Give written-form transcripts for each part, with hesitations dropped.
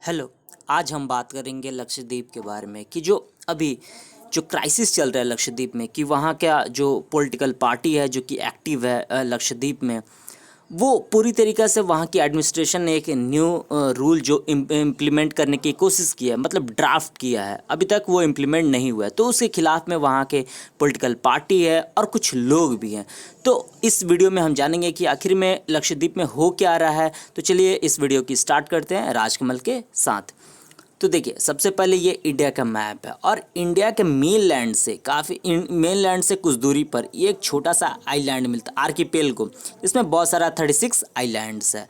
Hello. आज हम बात करेंगे लक्षद्वीप के बारे में कि अभी जो क्राइसिस चल रहा है लक्षद्वीप में, कि वहाँ का जो पॉलिटिकल पार्टी है जो कि एक्टिव है लक्षद्वीप में, वो पूरी तरीक़े से वहाँ की एडमिनिस्ट्रेशन ने एक न्यू रूल जो इम्प्लीमेंट करने की कोशिश की है, मतलब ड्राफ्ट किया है, अभी तक वो इम्प्लीमेंट नहीं हुआ है। तो उसके खिलाफ़ में वहाँ के पॉलिटिकल पार्टी है और कुछ लोग भी हैं। तो इस वीडियो में हम जानेंगे कि आखिर में लक्षद्वीप में हो क्या रहा है। तो चलिए इस वीडियो की स्टार्ट करते हैं राजकमल के साथ। तो देखिए, सबसे पहले ये इंडिया का मैप है और इंडिया के मेनलैंड से मेनलैंड से कुछ दूरी पर ये एक छोटा सा आइलैंड मिलता है, आर्कीपेलगो। इसमें बहुत सारा 36 आइलैंड्स है।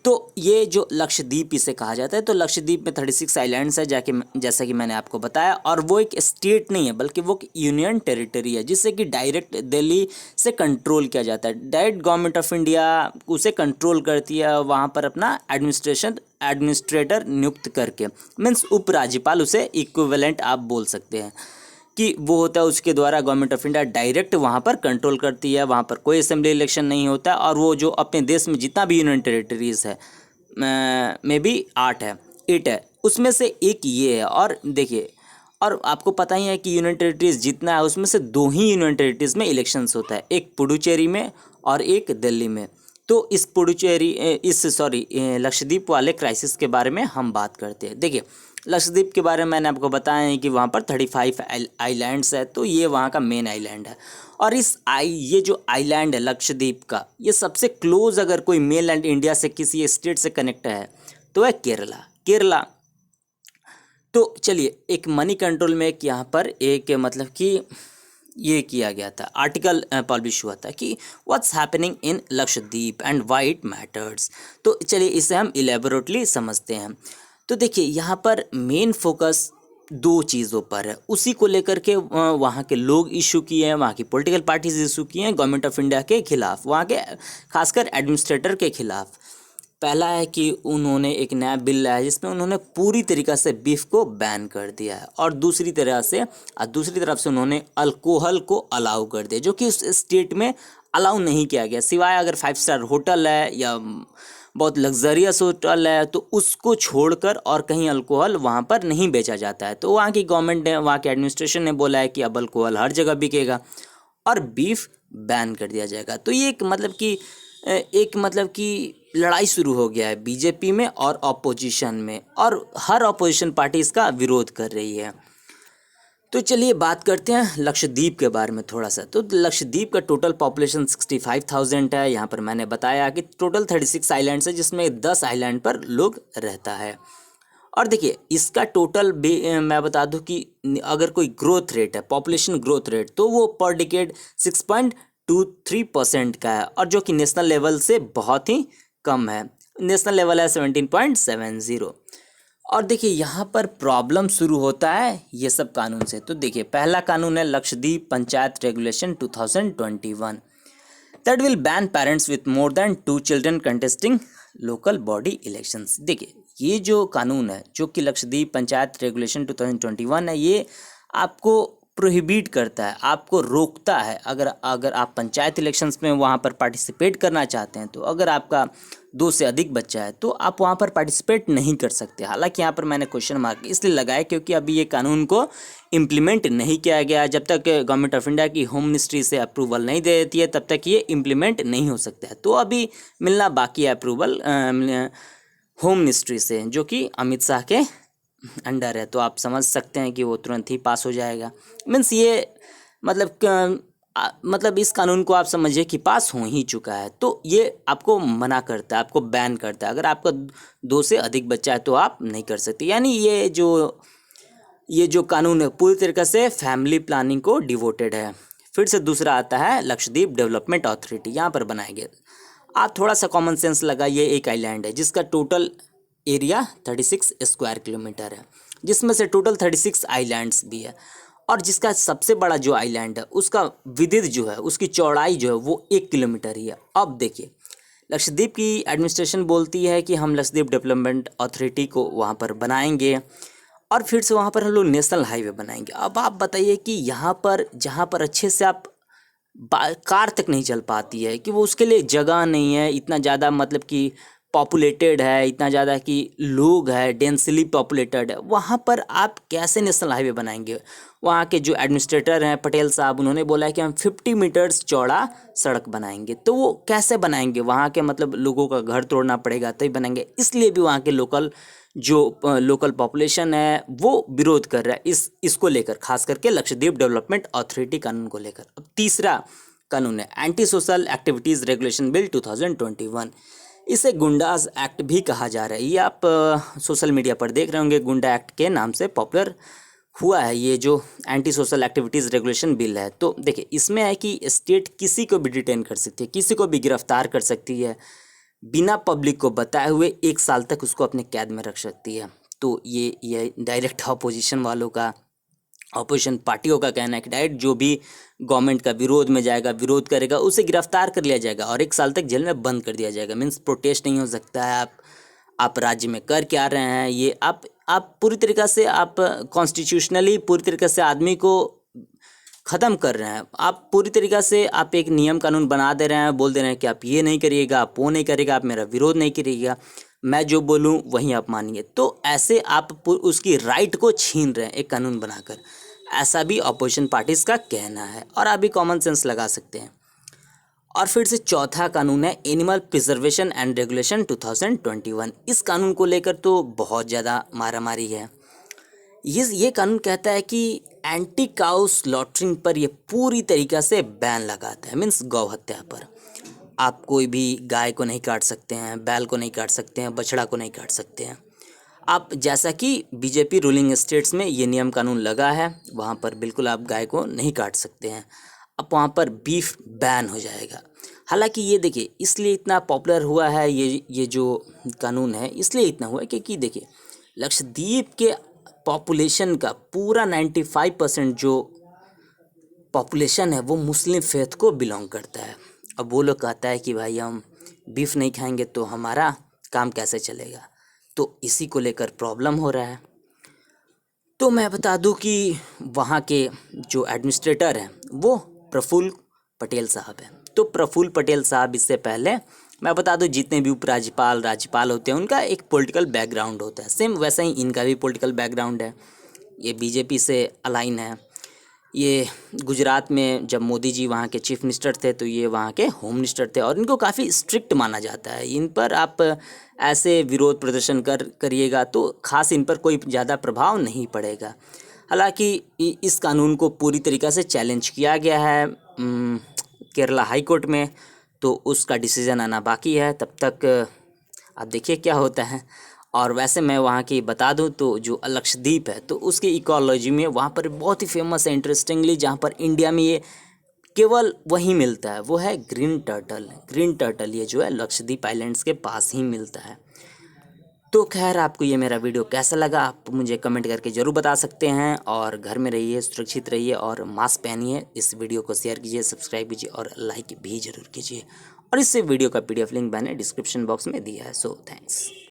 तो ये जो लक्षद्वीप इसे कहा जाता है, तो लक्षद्वीप में 36 आइलैंड्स है, जाके जैसा कि मैंने आपको बताया। और वो एक स्टेट नहीं है बल्कि वो एक यूनियन टेरिटरी है, जिससे कि डायरेक्ट दिल्ली से कंट्रोल किया जाता है। डायरेक्ट गवर्नमेंट ऑफ इंडिया उसे कंट्रोल करती है, वहाँ पर अपना एडमिनिस्ट्रेटर नियुक्त करके, मीन्स उपराज्यपाल उसे इक्विवेलेंट आप बोल सकते हैं कि वो होता है। उसके द्वारा गवर्नमेंट ऑफ इंडिया डायरेक्ट वहाँ पर कंट्रोल करती है। वहाँ पर कोई असेंबली इलेक्शन नहीं होता। और वो जो अपने देश में जितना भी यूनियन टेरिटरीज है, मे बी 8 है, उसमें से एक ये है। और देखिए, और आपको पता ही है कि यूनियन टेरिटरीज जितना है उसमें से 2 ही यूनियन टेरिटरीज में इलेक्शंस होता है, एक पुडुचेरी में और एक दिल्ली में। तो लक्षद्वीप वाले क्राइसिस के बारे में हम बात करते हैं। देखिए, लक्षद्वीप के बारे में मैंने आपको बताया है कि वहाँ पर 35 आइलैंड्स है। तो ये वहाँ का मेन आइलैंड है। और ये जो आइलैंड है लक्षद्वीप का, ये सबसे क्लोज अगर कोई मेनलैंड इंडिया से किसी स्टेट से कनेक्ट है तो है केरला। तो चलिए, एक मनी कंट्रोल में एक यहाँ पर एक मतलब कि ये किया गया था, आर्टिकल पब्लिश हुआ था कि what's happening in Lakshadweep and why it matters. तो चलिए इसे हम इलेबोरेटली समझते हैं। तो देखिए, यहाँ पर मेन फोकस 2 चीज़ों पर है, उसी को लेकर के वहाँ के लोग इशू किए हैं, वहाँ की पॉलिटिकल पार्टीज इशू किए हैं गवर्नमेंट ऑफ इंडिया के खिलाफ, वहाँ के खासकर एडमिनिस्ट्रेटर के खिलाफ। पहला है कि उन्होंने एक नया बिल लाया जिसमें उन्होंने पूरी तरीक़ा से बीफ को बैन कर दिया है। और दूसरी तरफ से उन्होंने अल्कोहल को अलाउ कर दिया, जो कि उस स्टेट में अलाउ नहीं किया गया, सिवाय अगर 5 स्टार होटल है या बहुत लग्जरियस होटल है तो उसको छोड़कर और कहीं अल्कोहल वहाँ पर नहीं बेचा जाता है। तो वहाँ की गवर्नमेंट ने, वहाँ के एडमिनिस्ट्रेशन ने बोला है कि अब अल्कोहल हर जगह बिकेगा और बीफ बैन कर दिया जाएगा। तो ये एक मतलब कि लड़ाई शुरू हो गया है बीजेपी में और ऑपोजिशन में, और हर ऑपोजिशन पार्टी इसका विरोध कर रही है। तो चलिए बात करते हैं लक्षद्वीप के बारे में थोड़ा सा। तो लक्षद्वीप का टोटल पॉपुलेशन 65,000 है। यहाँ पर मैंने बताया कि टोटल 36 आइलैंड्स है, जिसमें 10 आइलैंड पर लोग रहता है। और देखिए, इसका टोटल मैं बता दूं कि अगर कोई ग्रोथ रेट है, पॉपुलेशन ग्रोथ रेट, तो वो पर डिकेड 6.23% का है, और जो कि नेशनल लेवल से बहुत ही कम है। नेशनल लेवल है 17.70। और देखिए, यहाँ पर प्रॉब्लम शुरू होता है ये सब कानून से। तो देखिए, पहला कानून है Lakshadweep panchayat regulation 2021 that will ban parents with more than 2 children contesting local body elections. देखिए, ये जो कानून है जो कि लक्षद्वीप पंचायत रेगुलेशन 2021 है, ये आपको प्रोहिबिट करता है, आपको रोकता है। अगर आप पंचायत इलेक्शंस में वहाँ पर पार्टिसिपेट करना चाहते हैं, तो अगर आपका 2 से अधिक बच्चा है तो आप वहाँ पर पार्टिसिपेट नहीं कर सकते। हालांकि यहाँ पर मैंने क्वेश्चन मार्क इसलिए लगाया क्योंकि अभी ये कानून को इम्प्लीमेंट नहीं किया गया। जब तक गवर्नमेंट ऑफ इंडिया की होम मिनिस्ट्री से अप्रूवल नहीं दे देती है तब तक ये इम्प्लीमेंट नहीं हो सकता है। तो अभी मिलना बाकी है अप्रूवल होम मिनिस्ट्री से, जो कि अमित शाह के अंडर है। तो आप समझ सकते हैं कि वो तुरंत ही पास हो जाएगा। मीन्स ये मतलब इस कानून को आप समझिए कि पास हो ही चुका है। तो ये आपको मना करता है, आपको बैन करता है। अगर आपका 2 से अधिक बच्चा है तो आप नहीं कर सकते। यानी ये जो कानून है पूरी तरीके से फैमिली प्लानिंग को डिवोटेड है। फिर से दूसरा आता है लक्षद्वीप डेवलपमेंट अथॉरिटी, यहाँ पर बनाए गए। आप थोड़ा सा कॉमन सेंस लगाइए, एक आइलैंड है जिसका टोटल एरिया 36 स्क्वायर किलोमीटर है, जिसमें से टोटल 36 आइलैंड्स भी है। और जिसका सबसे बड़ा जो आइलैंड है उसका विड्थ जो है, उसकी चौड़ाई जो है वो 1 किलोमीटर ही है। अब देखिए, लक्षद्वीप की एडमिनिस्ट्रेशन बोलती है कि हम लक्षद्वीप डेवलपमेंट अथॉरिटी को वहाँ पर बनाएंगे और फिर से वहाँ पर हम लोग नेशनल हाईवे बनाएंगे। अब आप बताइए कि यहाँ पर जहाँ पर अच्छे से आप कार तक नहीं चल पाती है, कि वो उसके लिए जगह नहीं है, इतना ज़्यादा मतलब कि पॉपुलेटेड है, इतना ज़्यादा कि लोग है, डेंसली पॉपुलेटेड है, वहाँ पर आप कैसे नेशनल हाईवे बनाएंगे? वहाँ के जो एडमिनिस्ट्रेटर हैं पटेल साहब, उन्होंने बोला है कि हम 50 मीटर्स चौड़ा सड़क बनाएंगे। तो वो कैसे बनाएंगे? वहाँ के मतलब लोगों का घर तोड़ना पड़ेगा तभी बनाएंगे। इसलिए भी वहाँ के लोकल पॉपुलेशन है वो विरोध कर रहा है इसको लेकर, खास करके लक्षद्वीप डेवलपमेंट अथॉरिटी कानून को लेकर। अब तीसरा कानून है anti social activities regulation bill 2021। इसे गुंडाज एक्ट भी कहा जा रहा है। ये आप सोशल मीडिया पर देख रहे होंगे, गुंडा एक्ट के नाम से पॉपुलर हुआ है ये जो anti social activities regulation bill है। तो देखिए इसमें है कि स्टेट किसी को भी डिटेन कर सकती है, किसी को भी गिरफ्तार कर सकती है, बिना पब्लिक को बताए हुए 1 साल तक उसको अपने कैद में रख सकती है। तो ये डायरेक्ट अपोजिशन वालों का, अपोजिशन पार्टियों का कहना है कि डायरेक्ट जो भी गवर्नमेंट का विरोध में जाएगा, विरोध करेगा, उसे गिरफ्तार कर लिया जाएगा और 1 साल तक जेल में बंद कर दिया जाएगा। मीन्स प्रोटेस्ट नहीं हो सकता है। आप राज्य में कर क्या रहे हैं ये आप पूरी तरीक़ा से आप कॉन्स्टिट्यूशनली पूरी तरीक़े से आदमी को ख़त्म कर रहे हैं। आप पूरी तरीक़ा से आप एक नियम कानून बना दे रहे हैं, बोल दे रहे हैं कि आप ये नहीं करिएगा, आप वो नहीं करिएगा, आप मेरा विरोध नहीं करिएगा, मैं जो बोलूँ वहीं आप मानिए। तो ऐसे आप उसकी राइट को छीन रहे हैं एक कानून बनाकर। ऐसा भी अपोजिशन पार्टीज़ का कहना है और आप भी कॉमन सेंस लगा सकते हैं। और फिर से चौथा कानून है एनिमल प्रिजर्वेशन एंड रेगुलेशन 2021। इस कानून को लेकर तो बहुत ज़्यादा मारामारी है। ये कानून कहता है कि एंटी काउ स्लॉटरिंग पर ये पूरी तरीक़ा से बैन लगाता है। मीन्स गौ हत्या पर आप कोई भी गाय को नहीं काट सकते हैं, बैल को नहीं काट सकते हैं, बछड़ा को नहीं काट सकते हैं। आप जैसा कि बीजेपी रूलिंग स्टेट्स में ये नियम कानून लगा है, वहाँ पर बिल्कुल आप गाय को नहीं काट सकते हैं। अब वहाँ पर बीफ बैन हो जाएगा। हालांकि ये देखिए इसलिए इतना पॉपुलर हुआ है ये जो कानून है, इसलिए इतना हुआ है क्योंकि देखिए लक्षद्वीप के पॉपुलेशन का पूरा 95% जो पॉपुलेशन है वो मुस्लिम फेथ को बिलोंग करता है। अब वो लोग कहता है कि भाई हम बीफ नहीं खाएंगे तो हमारा काम कैसे चलेगा, तो इसी को लेकर प्रॉब्लम हो रहा है। तो मैं बता दूं कि वहाँ के जो एडमिनिस्ट्रेटर हैं वो प्रफुल्ल पटेल साहब हैं। तो प्रफुल्ल पटेल साहब, इससे पहले मैं बता दूं जितने भी उपराज्यपाल राज्यपाल होते हैं उनका एक पॉलिटिकल बैकग्राउंड होता है, सेम वैसा ही इनका भी पॉलिटिकल बैकग्राउंड है। ये बीजेपी से अलाइन है। ये गुजरात में जब मोदी जी वहाँ के चीफ मिनिस्टर थे तो ये वहाँ के होम मिनिस्टर थे और इनको काफ़ी स्ट्रिक्ट माना जाता है। इन पर आप ऐसे विरोध प्रदर्शन करिएगा तो खास इन पर कोई ज़्यादा प्रभाव नहीं पड़ेगा। हालांकि इस कानून को पूरी तरीक़ा से चैलेंज किया गया है केरला हाई कोर्ट में, तो उसका डिसीज़न आना बाकी है। तब तक आप देखिए क्या होता है। और वैसे मैं वहाँ की बता दूँ तो जो लक्षद्वीप है तो उसकी इकोलॉजी में वहाँ पर बहुत ही फेमस है इंटरेस्टिंगली, जहाँ पर इंडिया में ये केवल वहीं मिलता है, वो है ग्रीन टर्टल। ग्रीन टर्टल ये जो है लक्षद्वीप आइलैंड्स के पास ही मिलता है। तो खैर आपको ये मेरा वीडियो कैसा लगा आप मुझे कमेंट करके ज़रूर बता सकते हैं। और घर में रहिए, सुरक्षित रहिए और मास्क पहनिए। इस वीडियो को शेयर कीजिए, सब्सक्राइब कीजिए और लाइक भी ज़रूर कीजिए। और इस वीडियो का PDF लिंक मैंने डिस्क्रिप्शन बॉक्स में दिया है। So thanks.